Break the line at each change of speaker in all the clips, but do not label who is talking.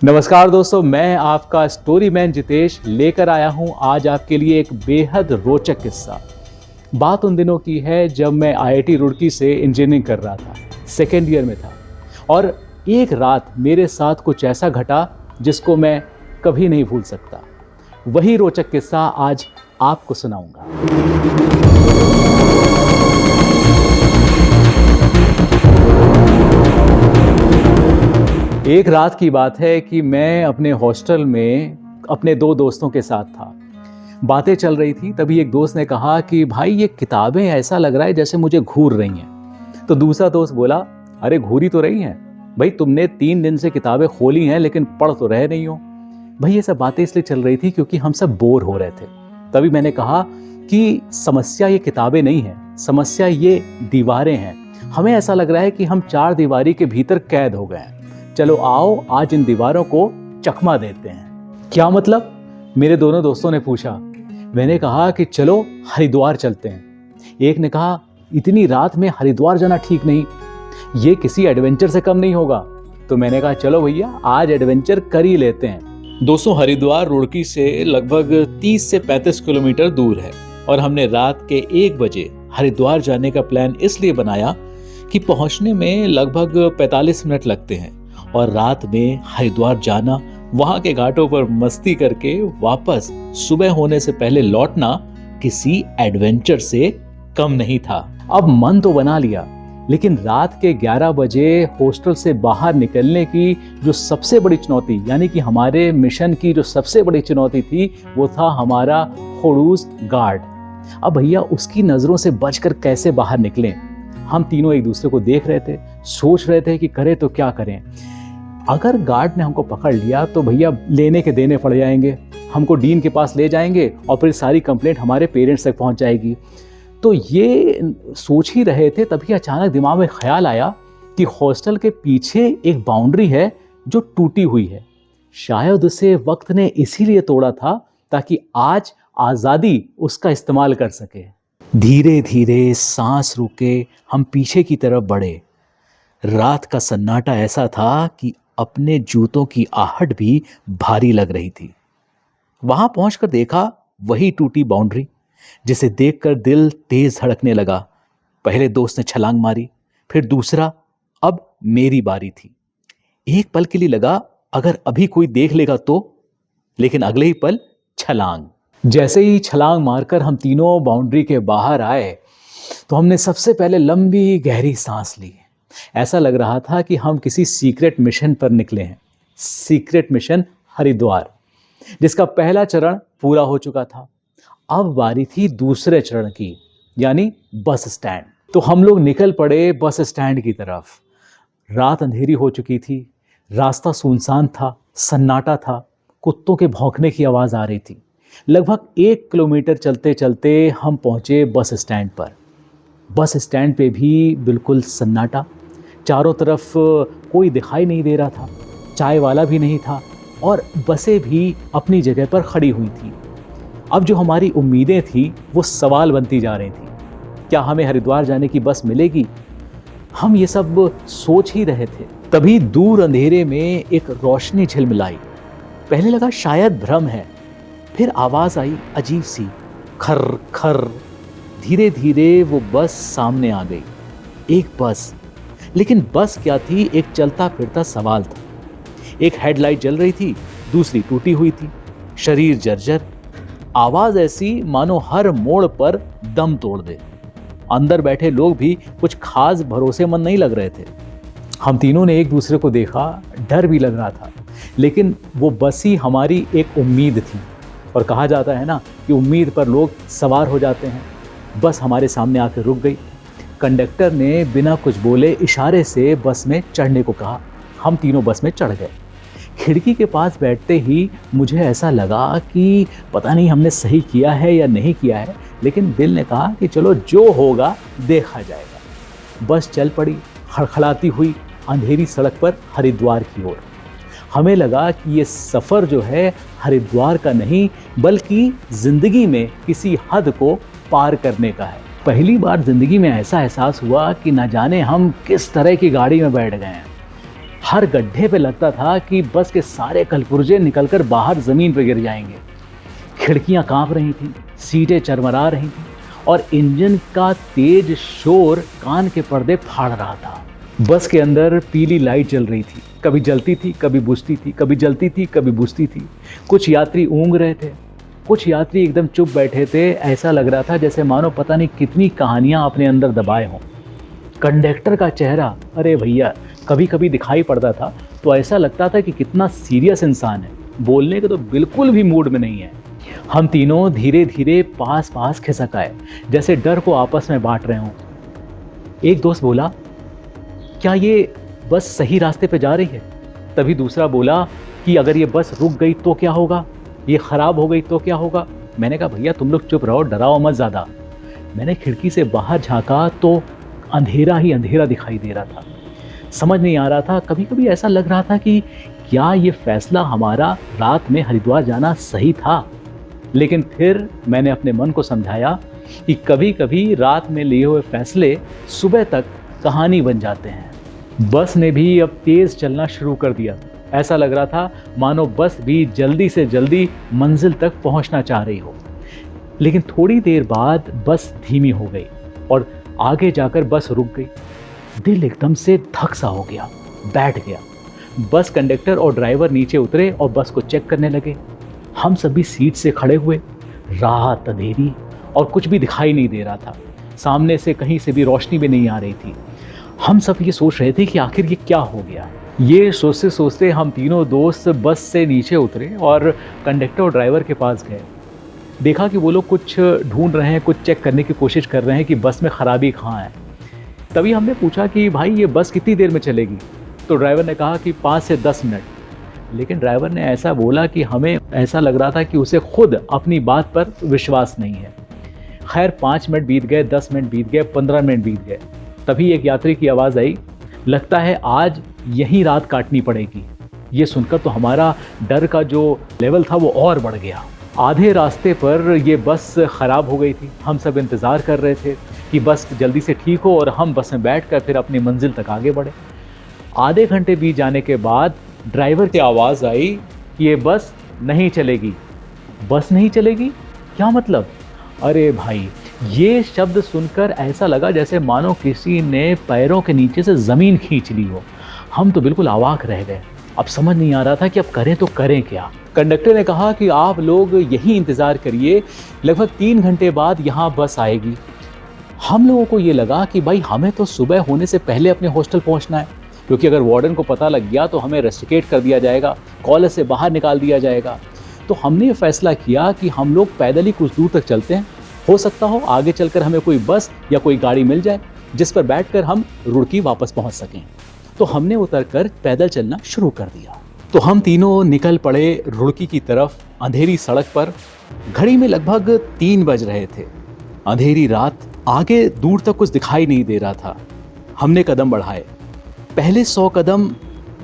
नमस्कार दोस्तों, मैं आपका स्टोरी मैन जितेश लेकर आया हूं आज आपके लिए एक बेहद रोचक किस्सा। बात उन दिनों की है जब मैं आईआईटी रुड़की से इंजीनियरिंग कर रहा था, सेकेंड ईयर में था और एक रात मेरे साथ कुछ ऐसा घटा जिसको मैं कभी नहीं भूल सकता। वही रोचक किस्सा आज आपको सुनाऊंगा। एक रात की बात है कि मैं अपने हॉस्टल में अपने दो दोस्तों के साथ था। बातें चल रही थी, तभी एक दोस्त ने कहा कि भाई ये किताबें ऐसा लग रहा है जैसे मुझे घूर रही हैं। तो दूसरा दोस्त बोला, अरे घूरी तो रही हैं भाई, तुमने 3 दिन से किताबें खोली हैं लेकिन पढ़ तो रहे नहीं हो। भाई ये सब बातें इसलिए चल रही थी क्योंकि हम सब बोर हो रहे थे। तभी मैंने कहा कि समस्या ये किताबें नहीं है, समस्या ये दीवारें हैं। हमें ऐसा लग रहा है कि हम 4 दीवारी के भीतर कैद हो गए हैं। चलो आओ आज इन दीवारों को चकमा देते हैं। क्या मतलब? मेरे दोनों दोस्तों ने पूछा। मैंने कहा कि चलो हरिद्वार चलते हैं। एक ने कहा, इतनी रात में हरिद्वार जाना ठीक नहीं, ये किसी एडवेंचर से कम नहीं होगा। तो मैंने कहा चलो भैया आज एडवेंचर कर ही लेते हैं। दोस्तों, हरिद्वार रुड़की से लगभग 30 से 35 किलोमीटर दूर है और हमने रात के 1 बजे हरिद्वार जाने का प्लान इसलिए बनाया कि पहुंचने में लगभग 45 मिनट लगते हैं और रात में हरिद्वार जाना, वहां के घाटों पर मस्ती करके वापस सुबह होने से पहले लौटना किसी एडवेंचर से कम नहीं था। अब मन तो बना लिया, लेकिन रात के 11 बजे हॉस्टल से बाहर निकलने की जो सबसे बड़ी चुनौती, यानी कि हमारे मिशन की जो सबसे बड़ी चुनौती थी, वो था हमारा खड़ूस गार्ड। अब भैया उसकी नजरों से बचकर कैसे बाहर निकलें? हम तीनों एक दूसरे को देख रहे थे, सोच रहे थे कि करें तो क्या करें। अगर गार्ड ने हमको पकड़ लिया तो भैया लेने के देने पड़ जाएंगे, हमको डीन के पास ले जाएंगे और फिर सारी कंप्लेंट हमारे पेरेंट्स तक पहुंच जाएगी। तो ये सोच ही रहे थे, तभी अचानक दिमाग में ख्याल आया कि हॉस्टल के पीछे एक बाउंड्री है जो टूटी हुई है। शायद उसे वक्त ने इसीलिए तोड़ा था ताकि आज आज़ादी उसका इस्तेमाल कर सके। धीरे धीरे सांस रोके हम पीछे की तरफ बढ़े। रात का सन्नाटा ऐसा था कि अपने जूतों की आहट भी भारी लग रही थी। वहां पहुंचकर देखा वही टूटी बाउंड्री, जिसे देखकर दिल तेज धड़कने लगा। पहले दोस्त ने छलांग मारी, फिर दूसरा, अब मेरी बारी थी। एक पल के लिए लगा अगर अभी कोई देख लेगा तो, लेकिन अगले ही पल छलांग। जैसे ही छलांग मारकर हम तीनों बाउंड्री के बाहर आए तो हमने सबसे पहले लंबी गहरी सांस ली। ऐसा लग रहा था कि हम किसी सीक्रेट मिशन पर निकले हैं। सीक्रेट मिशन हरिद्वार, जिसका पहला चरण पूरा हो चुका था। अब बारी थी दूसरे चरण की, यानी बस स्टैंड। तो हम लोग निकल पड़े बस स्टैंड की तरफ। रात अंधेरी हो चुकी थी, रास्ता सुनसान था, सन्नाटा था, कुत्तों के भौंकने की आवाज़ आ रही थी। लगभग 1 किलोमीटर चलते चलते हम पहुंचे बस स्टैंड पर। बस स्टैंड पे भी बिल्कुल सन्नाटा, चारों तरफ कोई दिखाई नहीं दे रहा था, चाय वाला भी नहीं था और बसें भी अपनी जगह पर खड़ी हुई थी। अब जो हमारी उम्मीदें थी वो सवाल बनती जा रही थी, क्या हमें हरिद्वार जाने की बस मिलेगी? हम ये सब सोच ही रहे थे, तभी दूर अंधेरे में एक रोशनी झिलमिलाई। पहले लगा शायद भ्रम है, फिर आवाज़ आई अजीब सी, खर खर। धीरे धीरे वो बस सामने आ गई। एक बस, लेकिन बस क्या थी, एक चलता फिरता सवाल था। एक हेडलाइट जल रही थी, दूसरी टूटी हुई थी, शरीर जर्जर, आवाज ऐसी मानो हर मोड़ पर दम तोड़ दे। अंदर बैठे लोग भी कुछ खास भरोसेमंद नहीं लग रहे थे। हम तीनों ने एक दूसरे को देखा, डर भी लग रहा था, लेकिन वो बस ही हमारी एक उम्मीद थी। और कहा जाता है ना कि उम्मीद पर लोग सवार हो जाते हैं। बस हमारे सामने आकर रुक गई। कंडक्टर ने बिना कुछ बोले इशारे से बस में चढ़ने को कहा। हम तीनों बस में चढ़ गए। खिड़की के पास बैठते ही मुझे ऐसा लगा कि पता नहीं हमने सही किया है या नहीं किया है, लेकिन दिल ने कहा कि चलो जो होगा देखा जाएगा। बस चल पड़ी खड़खड़ाती हुई अंधेरी सड़क पर हरिद्वार की ओर। हमें लगा कि ये सफ़र जो है हरिद्वार का नहीं, बल्कि ज़िंदगी में किसी हद को पार करने का है। पहली बार ज़िंदगी में ऐसा एहसास हुआ कि न जाने हम किस तरह की गाड़ी में बैठ गए हैं। हर गड्ढे पे लगता था कि बस के सारे कलपुर्जे निकलकर बाहर ज़मीन पर गिर जाएंगे। खिड़कियां कांप रही थीं, सीटें चरमरा रही थीं और इंजन का तेज शोर कान के पर्दे फाड़ रहा था। बस के अंदर पीली लाइट जल रही थी, कभी जलती थी, कभी बुझती थी, कभी जलती थी, कभी बुझती थी। कुछ यात्री ऊँग रहे थे, कुछ यात्री एकदम चुप बैठे थे। ऐसा लग रहा था जैसे मानो पता नहीं कितनी कहानियां अपने अंदर दबाए हों। कंडक्टर का चेहरा, अरे भैया, कभी कभी दिखाई पड़ता था तो ऐसा लगता था कि कितना सीरियस इंसान है, बोलने के तो बिल्कुल भी मूड में नहीं है। हम तीनों धीरे धीरे पास पास खिसक आए, जैसे डर को आपस में बांट रहे हों। एक दोस्त बोला, क्या ये बस सही रास्ते पे जा रही है? तभी दूसरा बोला कि अगर ये बस रुक गई तो क्या होगा, ये खराब हो गई तो क्या होगा? मैंने कहा, भैया तुम लोग चुप रहो, डराओ मत ज़्यादा। मैंने खिड़की से बाहर झांका तो अंधेरा ही अंधेरा दिखाई दे रहा था। समझ नहीं आ रहा था, कभी कभी ऐसा लग रहा था कि क्या ये फैसला हमारा रात में हरिद्वार जाना सही था। लेकिन फिर मैंने अपने मन को समझाया कि कभी कभी रात में लिए हुए फैसले सुबह तक कहानी बन जाते हैं। बस ने भी अब तेज़ चलना शुरू कर दिया। ऐसा लग रहा था मानो बस भी जल्दी से जल्दी मंजिल तक पहुंचना चाह रही हो। लेकिन थोड़ी देर बाद बस धीमी हो गई और आगे जाकर बस रुक गई। दिल एकदम से धक सा हो गया, बैठ गया। बस कंडक्टर और ड्राइवर नीचे उतरे और बस को चेक करने लगे। हम सभी सीट से खड़े हुए। रात अंधेरी और कुछ भी दिखाई नहीं दे रहा था। सामने से कहीं से भी रोशनी भी नहीं आ रही थी। हम सब ये सोच रहे थे कि आखिर ये क्या हो गया। ये सोचते सोचते हम तीनों दोस्त बस से नीचे उतरे और कंडक्टर और ड्राइवर के पास गए। देखा कि वो लोग कुछ ढूंढ रहे हैं, कुछ चेक करने की कोशिश कर रहे हैं कि बस में ख़राबी कहाँ है। तभी हमने पूछा कि भाई ये बस कितनी देर में चलेगी? तो ड्राइवर ने कहा कि 5 से 10 मिनट। लेकिन ड्राइवर ने ऐसा बोला कि हमें ऐसा लग रहा था कि उसे खुद अपनी बात पर विश्वास नहीं है। खैर 5 मिनट बीत गए, 10 मिनट बीत गए, 15 मिनट बीत गए। तभी एक यात्री की आवाज़ आई, लगता है आज यहीं रात काटनी पड़ेगी। ये सुनकर तो हमारा डर का जो लेवल था वो और बढ़ गया। आधे रास्ते पर ये बस ख़राब हो गई थी। हम सब इंतज़ार कर रहे थे कि बस जल्दी से ठीक हो और हम बस में बैठकर फिर अपनी मंजिल तक आगे बढ़े। आधे घंटे बीत जाने के बाद ड्राइवर की आवाज़ आई कि ये बस नहीं चलेगी। बस नहीं चलेगी? क्या मतलब? अरे भाई, ये शब्द सुनकर ऐसा लगा जैसे मानो किसी ने पैरों के नीचे से ज़मीन खींच ली हो। हम तो बिल्कुल अवाक रह गए। अब समझ नहीं आ रहा था कि अब करें तो करें क्या। कंडक्टर ने कहा कि आप लोग यहीं इंतज़ार करिए, लगभग 3 घंटे बाद यहाँ बस आएगी। हम लोगों को ये लगा कि भाई हमें तो सुबह होने से पहले अपने हॉस्टल पहुँचना है, क्योंकि अगर वार्डन को पता लग गया तो हमें रेस्ट्रिकेट कर दिया जाएगा, कॉलेज से बाहर निकाल दिया जाएगा। तो हमने ये फैसला किया कि हम लोग पैदल ही कुछ दूर तक चलते हैं। हो सकता हो आगे चलकर हमें कोई बस या कोई गाड़ी मिल जाए जिस पर बैठकर हम रुड़की वापस पहुंच सकें। तो हमने उतरकर पैदल चलना शुरू कर दिया। तो हम तीनों निकल पड़े रुड़की की तरफ, अंधेरी सड़क पर। घड़ी में लगभग 3 बज रहे थे। अंधेरी रात, आगे दूर तक कुछ दिखाई नहीं दे रहा था। हमने कदम बढ़ाए। पहले 100 कदम,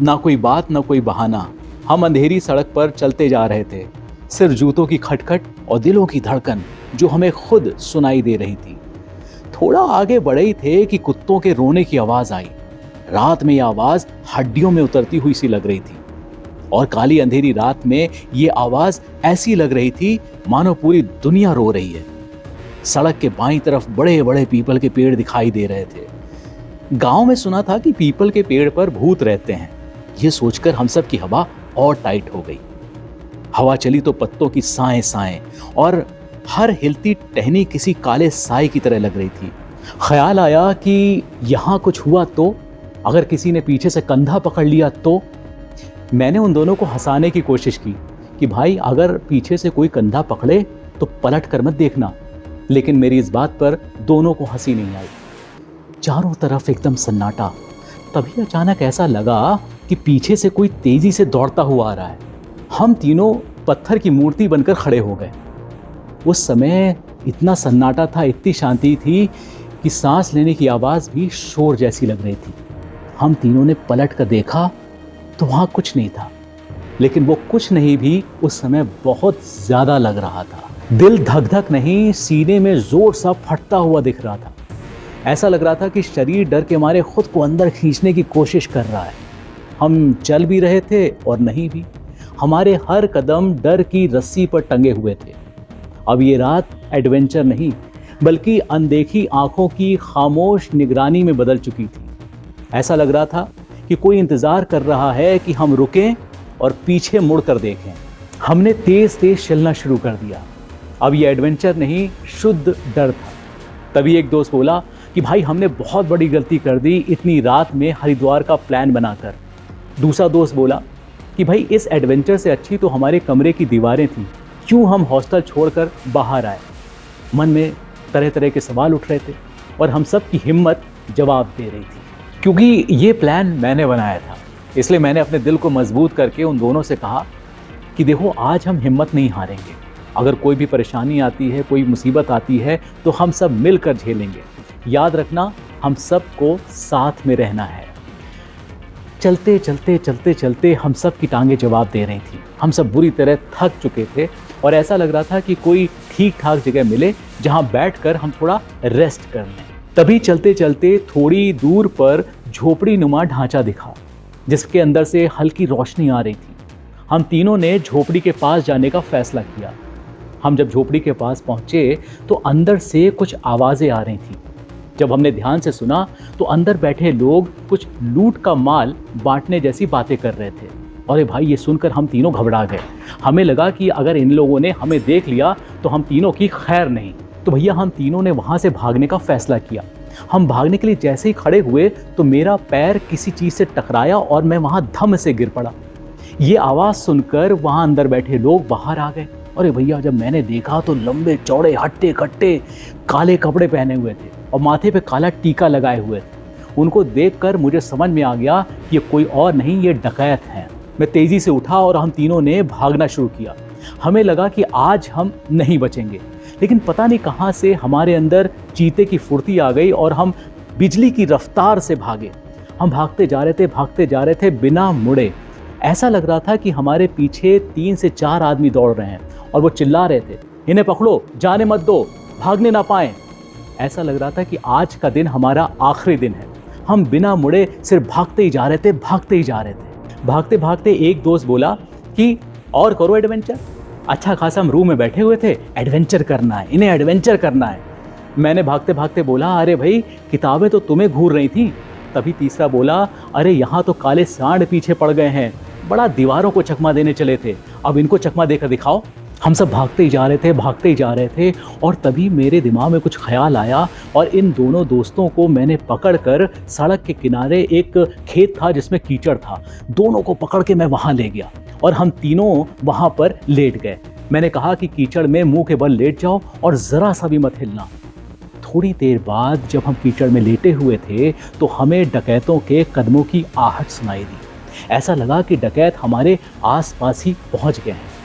ना कोई बात ना कोई बहाना, हम अंधेरी सड़क पर चलते जा रहे थे। सिर्फ जूतों की खटखट और दिलों की धड़कन जो हमें खुद सुनाई दे रही थी। थोड़ा आगे बढ़े ही थे कि कुत्तों के रोने की आवाज़ आई। रात में यह आवाज़ हड्डियों में उतरती हुई सी लग रही थी और काली अंधेरी रात में ये आवाज़ ऐसी लग रही थी मानो पूरी दुनिया रो रही है। सड़क के बाईं तरफ बड़े बड़े पीपल के पेड़ दिखाई दे रहे थे। गांव में सुना था कि पीपल के पेड़ पर भूत रहते हैं। ये सोचकर हम सब की हवा और टाइट हो गई। हवा चली तो पत्तों की साएं साएं और हर हिलती टहनी किसी काले साए की तरह लग रही थी। ख्याल आया कि यहाँ कुछ हुआ तो, अगर किसी ने पीछे से कंधा पकड़ लिया तो। मैंने उन दोनों को हंसाने की कोशिश की कि भाई अगर पीछे से कोई कंधा पकड़े तो पलट कर मत देखना। लेकिन मेरी इस बात पर दोनों को हंसी नहीं आई। चारों तरफ एकदम सन्नाटा। तभी अचानक ऐसा लगा कि पीछे से कोई तेजी से दौड़ता हुआ आ रहा है। हम तीनों पत्थर की मूर्ति बनकर खड़े हो गए। उस समय इतना सन्नाटा था, इतनी शांति थी कि सांस लेने की आवाज़ भी शोर जैसी लग रही थी। हम तीनों ने पलट कर देखा तो वहाँ कुछ नहीं था, लेकिन वो कुछ नहीं भी उस समय बहुत ज़्यादा लग रहा था। दिल धक धक नहीं, सीने में ज़ोर सा फटता हुआ दिख रहा था। ऐसा लग रहा था कि शरीर डर के मारे खुद को अंदर खींचने की कोशिश कर रहा है। हम चल भी रहे थे और नहीं भी। हमारे हर कदम डर की रस्सी पर टंगे हुए थे। अब ये रात एडवेंचर नहीं बल्कि अनदेखी आंखों की खामोश निगरानी में बदल चुकी थी। ऐसा लग रहा था कि कोई इंतजार कर रहा है कि हम रुकें और पीछे मुड़कर देखें। हमने तेज तेज चलना शुरू कर दिया। अब ये एडवेंचर नहीं, शुद्ध डर था। तभी एक दोस्त बोला कि भाई हमने बहुत बड़ी गलती कर दी इतनी रात में हरिद्वार का प्लान बनाकर। दूसरा दोस्त बोला कि भाई इस एडवेंचर से अच्छी तो हमारे कमरे की दीवारें थीं, क्यों हम हॉस्टल छोड़कर बाहर आए। मन में तरह तरह के सवाल उठ रहे थे और हम सब की हिम्मत जवाब दे रही थी। क्योंकि ये प्लान मैंने बनाया था, इसलिए मैंने अपने दिल को मजबूत करके उन दोनों से कहा कि देखो आज हम हिम्मत नहीं हारेंगे। अगर कोई भी परेशानी आती है, कोई मुसीबत आती है तो हम सब मिलकर झेलेंगे। याद रखना, हम सबको साथ में रहना है। चलते चलते चलते चलते हम सब की टांगें जवाब दे रही थी। हम सब बुरी तरह थक चुके थे और ऐसा लग रहा था कि कोई ठीक ठाक जगह मिले जहां बैठकर हम थोड़ा रेस्ट कर लें। तभी चलते चलते थोड़ी दूर पर झोपड़ी नुमा ढांचा दिखा जिसके अंदर से हल्की रोशनी आ रही थी। हम तीनों ने झोपड़ी के पास जाने का फैसला किया। हम जब झोपड़ी के पास पहुंचे तो अंदर से कुछ आवाज़ें आ रही थीं। जब हमने ध्यान से सुना तो अंदर बैठे लोग कुछ लूट का माल बांटने जैसी बातें कर रहे थे। अरे भाई, ये सुनकर हम तीनों घबरा गए। हमें लगा कि अगर इन लोगों ने हमें देख लिया तो हम तीनों की खैर नहीं। तो भैया हम तीनों ने वहाँ से भागने का फैसला किया। हम भागने के लिए जैसे ही खड़े हुए तो मेरा पैर किसी चीज़ से टकराया और मैं वहाँ धम से गिर पड़ा। ये आवाज़ सुनकर वहाँ अंदर बैठे लोग बाहर आ गए। अरे भैया, जब मैंने देखा तो लंबे चौड़े हट्टे कट्टे काले कपड़े पहने हुए थे और माथे पे काला टीका लगाए हुए थे। उनको देखकर मुझे समझ में आ गया कि ये कोई और नहीं, ये डकैत हैं। मैं तेज़ी से उठा और हम तीनों ने भागना शुरू किया। हमें लगा कि आज हम नहीं बचेंगे, लेकिन पता नहीं कहाँ से हमारे अंदर चीते की फुर्ती आ गई और हम बिजली की रफ्तार से भागे। हम भागते जा रहे थे बिना मुड़े। ऐसा लग रहा था कि हमारे पीछे 3 से 4 आदमी दौड़ रहे हैं और वो चिल्ला रहे थे, इन्हें पकड़ो, जाने मत दो, भागने ना पाएं। ऐसा लग रहा था कि आज का दिन हमारा आखिरी दिन है। हम बिना मुड़े सिर्फ भागते ही जा रहे थे। भागते भागते एक दोस्त बोला कि और करो एडवेंचर। अच्छा खासा हम रूम में बैठे हुए थे, एडवेंचर करना है, इन्हें एडवेंचर करना है। मैंने भागते भागते बोला, अरे भाई किताबें तो तुम्हें घूर रही थी। तभी तीसरा बोला, अरे यहाँ तो काले सांड पीछे पड़ गए हैं, बड़ा दीवारों को चकमा देने चले थे, अब इनको चकमा देकर दिखाओ। हम सब भागते ही जा रहे थे और तभी मेरे दिमाग में कुछ ख्याल आया और इन दोनों दोस्तों को मैंने पकड़कर सड़क के किनारे एक खेत था जिसमें कीचड़ था, दोनों को पकड़ के मैं वहाँ ले गया और हम तीनों वहाँ पर लेट गए। मैंने कहा कि कीचड़ में मुंह के बल लेट जाओ और ज़रा सा भी मत हिलना। थोड़ी देर बाद जब हम कीचड़ में लेटे हुए थे तो हमें डकैतों के कदमों की आहट सुनाई दी। ऐसा लगा कि डकैत हमारे आसपास ही पहुंच गए हैं।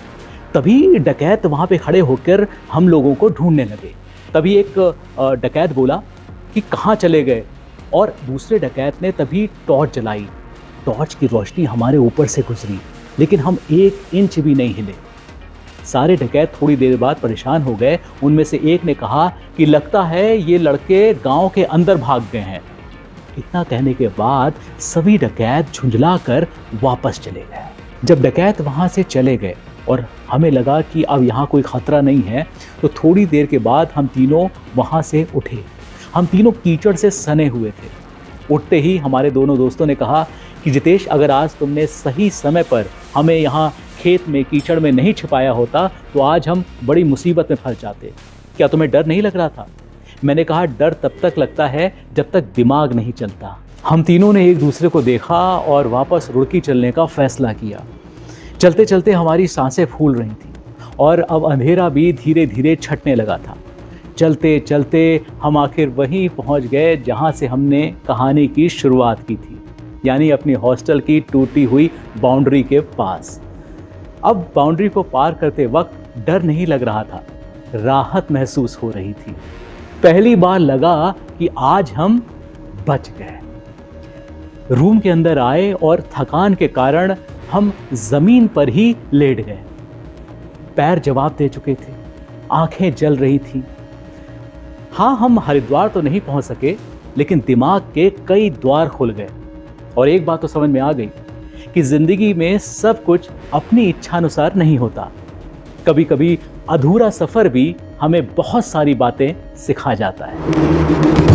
तभी डकैत वहाँ पे खड़े होकर हम लोगों को ढूंढने लगे। तभी एक डकैत बोला कि कहाँ चले गए, और दूसरे डकैत ने तभी टॉर्च जलाई। टॉर्च की रोशनी हमारे ऊपर से गुजरी, लेकिन हम 1 इंच भी नहीं हिले। सारे डकैत थोड़ी देर बाद परेशान हो गए। उनमें से एक ने कहा कि लगता है ये लड़के गांव के अंदर भाग गए हैं। इतना कहने के बाद सभी डकैत झुंझला कर वापस चले गए। जब डकैत वहाँ से चले गए और हमें लगा कि अब यहाँ कोई ख़तरा नहीं है, तो थोड़ी देर के बाद हम तीनों वहाँ से उठे। हम तीनों कीचड़ से सने हुए थे। उठते ही हमारे दोनों दोस्तों ने कहा कि जितेश, अगर आज तुमने सही समय पर हमें यहाँ खेत में कीचड़ में नहीं छिपाया होता तो आज हम बड़ी मुसीबत में फंस जाते। क्या तुम्हें डर नहीं लग रहा था? मैंने कहा, डर तब तक लगता है जब तक दिमाग नहीं चलता। हम तीनों ने एक दूसरे को देखा और वापस रुड़की चलने का फैसला किया। चलते चलते हमारी सांसें फूल रही थीं और अब अंधेरा भी धीरे धीरे छटने लगा था। चलते चलते हम आखिर वहीं पहुंच गए जहां से हमने कहानी की शुरुआत की थी, यानी अपनी हॉस्टल की टूटी हुई बाउंड्री के पास। अब बाउंड्री को पार करते वक्त डर नहीं लग रहा था, राहत महसूस हो रही थी। पहली बार लगा कि आज हम बच गए। रूम के अंदर आए और थकान के कारण हम जमीन पर ही लेट गए। पैर जवाब दे चुके थे, आंखें जल रही थीं। हाँ, हम हरिद्वार तो नहीं पहुंच सके, लेकिन दिमाग के कई द्वार खुल गए और एक बात तो समझ में आ गई कि जिंदगी में सब कुछ अपनी इच्छानुसार नहीं होता। कभी कभी अधूरा सफर भी हमें बहुत सारी बातें सिखा जाता है।